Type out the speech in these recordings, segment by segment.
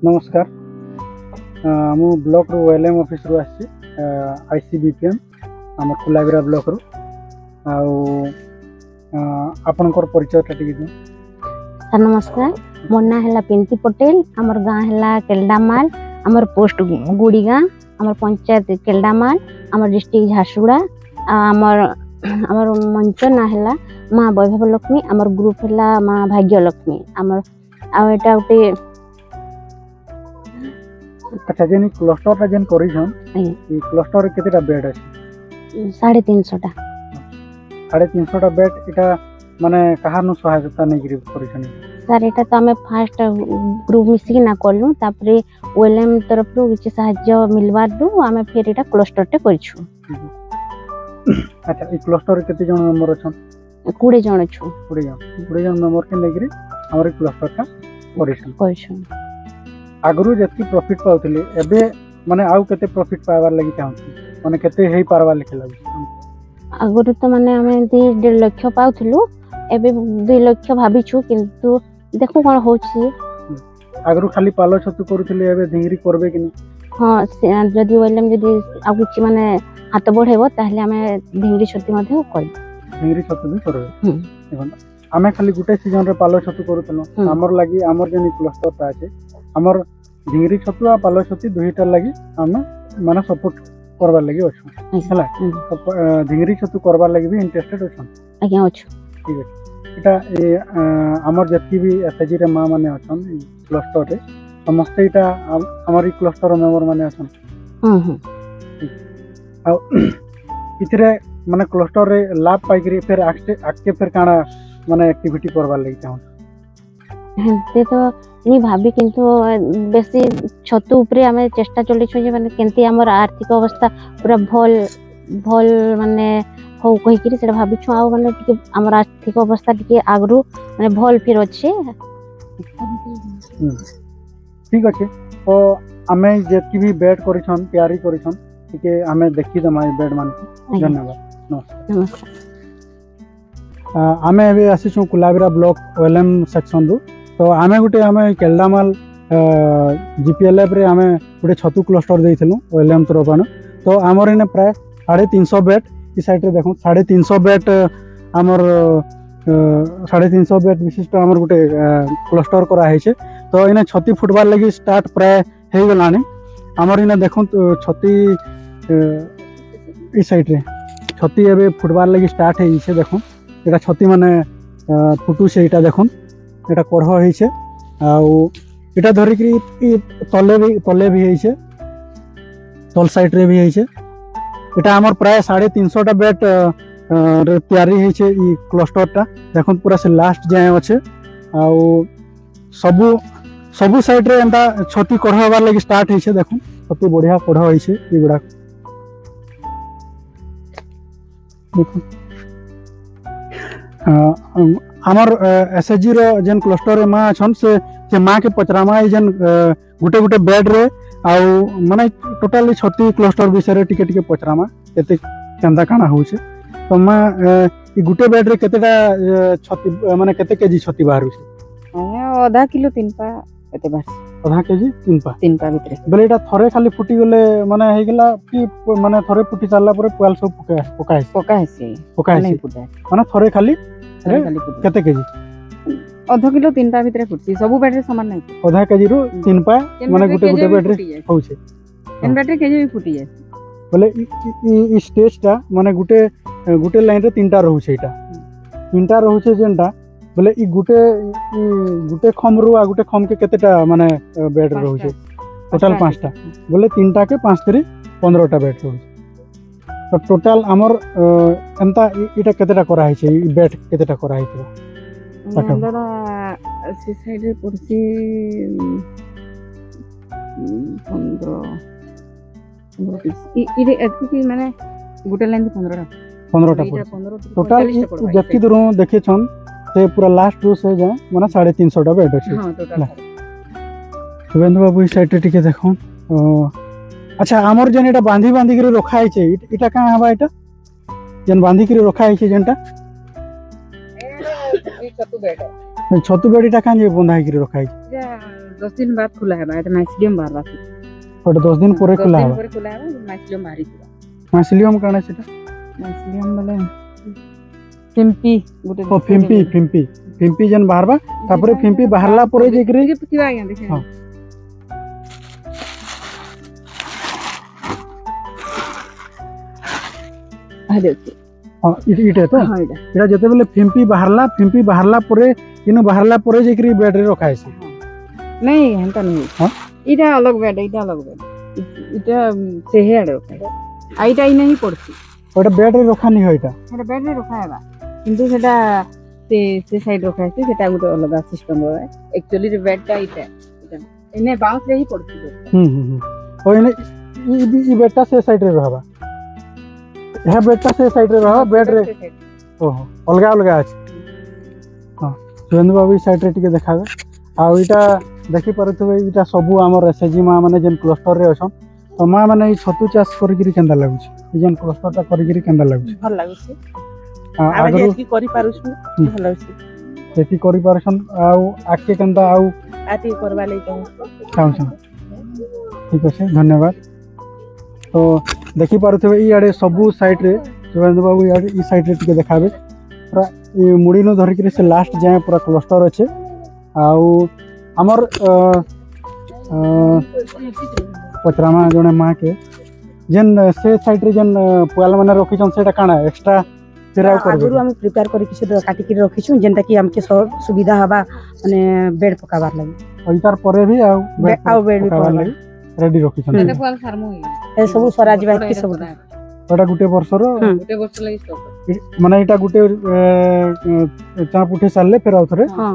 नमस्कार मु ब्लॉक रू ओएलएम ऑफिस रू आसी आईसीबीपीएम आम कुलाबिरा ब्लॉक रू आपनकर परिचय टिके दियो। सर नमस्कार, मोर ना है पिंकी पटेल, आमर गाँ है केल्डामाल, आमर पोस्ट गुड़ीगाँ, आमर पंचायत केल्डामाल, आमर डिस्ट्रिक्ट झारसुगुड़ा, आमर आमर मंच ना है माँ वैभव लक्ष्मी, आमर ग्रुप है माँ भाग्य लक्ष्मी। आमर आटा गोटे अच्छा जेन क्लस्टर जेन करिछन ई क्लस्टर केतेटा बेड अछि? 350 टा 350 टा बेड इटा माने कहानु सहायता नै गिरी करिछन? सर एटा तो आमे फास्ट ग्रुप मिसिक ना करलु, तापरे ओएलएम तरफ रो किछि सहायता मिलबार दु आमे फेर एटा क्लस्टर टे करिछु। अच्छा ई क्लस्टर केते जण मेंबर अछन? 20 जण छु। 20 जण मेंबर के लेगिरी हमर क्लस्टर का करिछु। आगरू जति प्रॉफिट पाउतले एबे माने आउ केते प्रॉफिट पावार लागि चाहू माने केते हेई पारवा लिखे लागु? आगरू तो माने हमें 1.5 लाख पाउथलु, एबे 2 लाख भाबिछु, किंतु देखु कोन होछि। आगरू खाली पालो छतु करूथले एबे ढिंगरी करबे कि नै? हां जदि ओइलम जदि आ किछि माने हाथ बढ़ेबो ताहले हमें ढिंगरी छतु मध्ये करब। ढिंगरी छतु भी करबे। देखन आमे खाली गुटे सीजन रे पालो छतु करूथलो, हमर लागि हमर जेनी क्लस्टर ता আছে हमर ढिंगरी छतु आ पालो छतु दुहीटा लागि हम माने सपोर्ट करबा लागि अछु हला। ढिंगरी छतु करबा लागि भी इंटरेस्टेड अछु? आज्ञा अछु। ठीक है इटा हमर जति भी एसएजी रे मां माने अछन क्लस्टर रे समस्त इटा हमर क्लस्टर मेंबर माने अछन। आ इतरे माने क्लस्टर रे लाभ पाई करी फिर आके फिर काना माने एक्टिविटी करबा लागि चाहू? ते तो नि भाबी, किंतु बेसी छतु ऊपरे हमें चेष्टा चली छ जे माने केंती हमर आर्थिक अवस्था पूरा भल माने हो कहि कि सेटा भाबी छु। आ माने टिके हमर आर्थिक अवस्था टिके आगरू माने भल फिर अछि। ठीक अछि तो हमें जेति भी बेड करिछन तैयारी करिछन टिके हमें देखि दमा बेड मान। धन्यवाद। नमस्कार। आमे एबे आसी छु कुलाबिरा ब्लॉक ओएलएम सेक्शन रु। तो आमे गुटे आमे केल्डामाल जीपीएलएफ रे आमे गुटे छतु क्लस्टर देइथलु ओएलएम तरफान। तो हमर इने प्राय 350 बेड ई साइड रे देखो 350 बेड हमर 350 बेड विशिष्ट हमर गुटे क्लस्टर करा है छे। तो इने छती फुटबार लगी स्टार्ट प्राय हे गलानी। हमर इने देखो छती ई साइड रे छती एबे फुटबार लगी स्टार्ट है छे। देखो एटा छती माने फुटू से एटा देखो एटा कढ़ है छे आउ एटा धरि कि तले भी है छे, तल साइड रे भी है छे। एटा हमर प्राय 350 टा बेड रे तैयारी है छे ई क्लस्टर टा। देखो पूरा से लास्ट जाए अच्छे आउ सबु साइड रे एंता छती कढ़ होबार लगी स्टार्ट है छे। देखो छती बढ़िया कढ़ है छे ई गुडा देखो। हमर एसएचजी रो जेन क्लस्टर मां छन से मां के पचरामा ई जेन गुटे गुटे बेड रे आउ माने टोटली छती क्लस्टर विषय रे टिके टिके पचरामा एते केंदा काना हो छे। तो मां ई गुटे बेड रे केतेटा छती माने केते केजी छती बाहरु छे? आधा किलो 3 पा एते बाहर। आधा केजी 3 पा भितरे बेले एटा थरे खाली फुटी गले माने हे गेला कि माने थरे फुटी चालला परे पुआल सब पका है माने थरे खाली केते केजी? आधा किलो 3 पा भितरे फुटसी सब बेड रे समान नै। आधा केजी रो 3 पा माने गुटे गुटे बेड रे हो छे। एन बेड रे केजी भी फुटी जाय बोले ई स्टेज टा माने गुटे लाइन रे 3टा रहू छे। एटा 3टा रहू छे जेनटा बोले ई गुटे खम रो आ गुटे खम के केतेटा माने बेड रहू छे? टोटल 5टा बोले 3टा के 5 3 15टा बेड रहू छे। तो टोटल हमर एंता इटा केतेटा करा है छे? ई बेड केतेटा करा है छे? अंदर से साइड रे पड़सी 15 पीस ई एतकी माने गुटे लाइन 15टा टोटल जति दूर देखे छन से पूरा लास्ट रो से जाए माने 350 टा बेड अछि। हां टोटल शुभेंदु बाबू ई साइड टिके देखो। अच्छा हमर जन एटा बांधी के रखा है छे इटा का हबा एटा जन बांधी के रखा है छे जनटा ए छतु बेड छतु बेड इटा का जे बंधा के रखा है? 10 दिन बाद खुला है एटा मैक्सिमम बाहर ओटा 10 दिन पूरे खुला है खुला है मैक्सिमम बाहर मासिलियम काना सेटा मैक्सिमम बोले फिम्पी गुटे ओ फिम्पी जन बाहरबा तापरे फिम्पी बाहरला परे जेकरी पतिवा आज्ञा देखे हाँ। आ देखिए हां इटे तो हां एटा एटा जते बेले फिम्पी बाहरला परे इनो बाहरला परे जेकरी बेड रे रखा है नहीं हमका नहीं हां इटा अलग बेड इटा से हेड रखा आइटा इ नहीं पड़ती ओटा बेड रे रखा नहीं होइटा एटा बेड रे रखा है बा किंतु सेटा से साइड रखा है सेटा गुटे अलग सिस्टम है एक्चुअली रे बेड टा इटा इने बाउंस रे ही पड़ती ओ इने ई बेडटा से साइड रे रहबा यह बेडटा से साइड रे रहबा बेड रे ओहो अलगा अलगा अछि हां सुरेंद्र बाबू ई साइड रे टिके देखाबे आ इटा देखि परथबे इटा सबु हमर एसएजी मा माने जेन क्लस्टर रे अछन तो मा माने ई छतु चाष करिगिरी केंदा लागु छी जेन क्लस्टर ता करिगिरी केंदा लागु छी भल लागु छी आगु एतकी करि पारु छी भल लागु छी एती करि पारछन आउ आके केंदा आउ आती करबा ले चाहछन ठीक अछि धन्यवाद तो देखि पारुथबे ई आडे सबु साइड रे सुरेंद्र बाबू ई साइड रे टिके देखाबे पूरा ई मुड़ी नो धरि के से लास्ट जाए पूरा क्लस्टर अछि आउ हमर पचरामा जने माँ के जेन से साइड रे जेन पुआल माने रखी छन सेटा काना एक्स्ट्रा फेराव करबे आगुरु हम प्रिपेयर करि किछ काटी के रखी छु जेनटा कि हमके सब सुविधा हबा माने बेड पकाबार लागि ओइतार परे भी आउ बेड भी पकाबार लागि रेडी रखी छन एटा पुआल फार्म होई ए सब स्वराज बात के सब ओटा गुटे वर्षर गुटे वर्ष लागि स्टॉक माने एटा गुटे चाप उठे सारले फेर आउथरे हां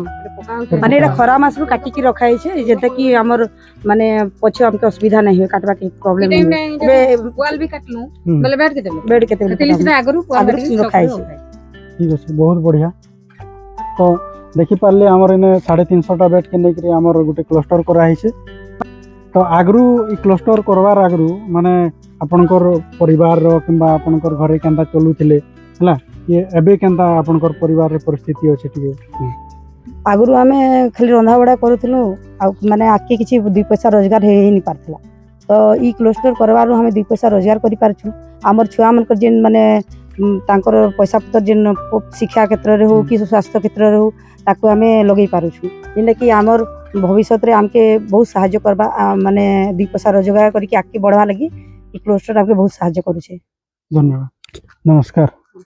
माने एटा खरा मास रु काटी के रखाई छे जेता कि हमर माने पछे हमके असुविधा नहीं होय काटबा के प्रॉब्लम नहीं बे पुआल भी काटलू मतलब बेड के तेली से आगरु पुआल रखाई छे ठीक अछि बहुत बढ़िया तो देखि पारले हमर एने 350 टा बेड के नै करी हमर गुटे क्लस्टर करा हिचे तो आगरु ई क्लस्टर करवार आगरु माने आपनकर परिवार रो किंबा आपनकर घरे केंता चलुथिले हला ये एबे केंता आपनकर परिवार रे परिस्थिति अछि ठीक आगरु हमें खाली रंधा बड़ा करूथलु आ माने आके किछि 2 पैसा रोजगार हे नहीं पारथला तो ई क्लस्टर करवारु हमें 2 पैसा रोजगार करि पारछु हमर छुआ मनकर जेन माने तांकर पैसा पत्र जेन शिक्षा क्षेत्र रे हो कि स्वास्थ्य क्षेत्र रे हो ताको हमें लगै पारुछु जेन कि हमर भविष्य रे हमके बहुत सहायता करबा माने 2 पैसा रोजगार करि के आके बढ़वा लगी ई क्लस्टर हमके बहुत सहायता करू छे धन्यवाद नमस्कार।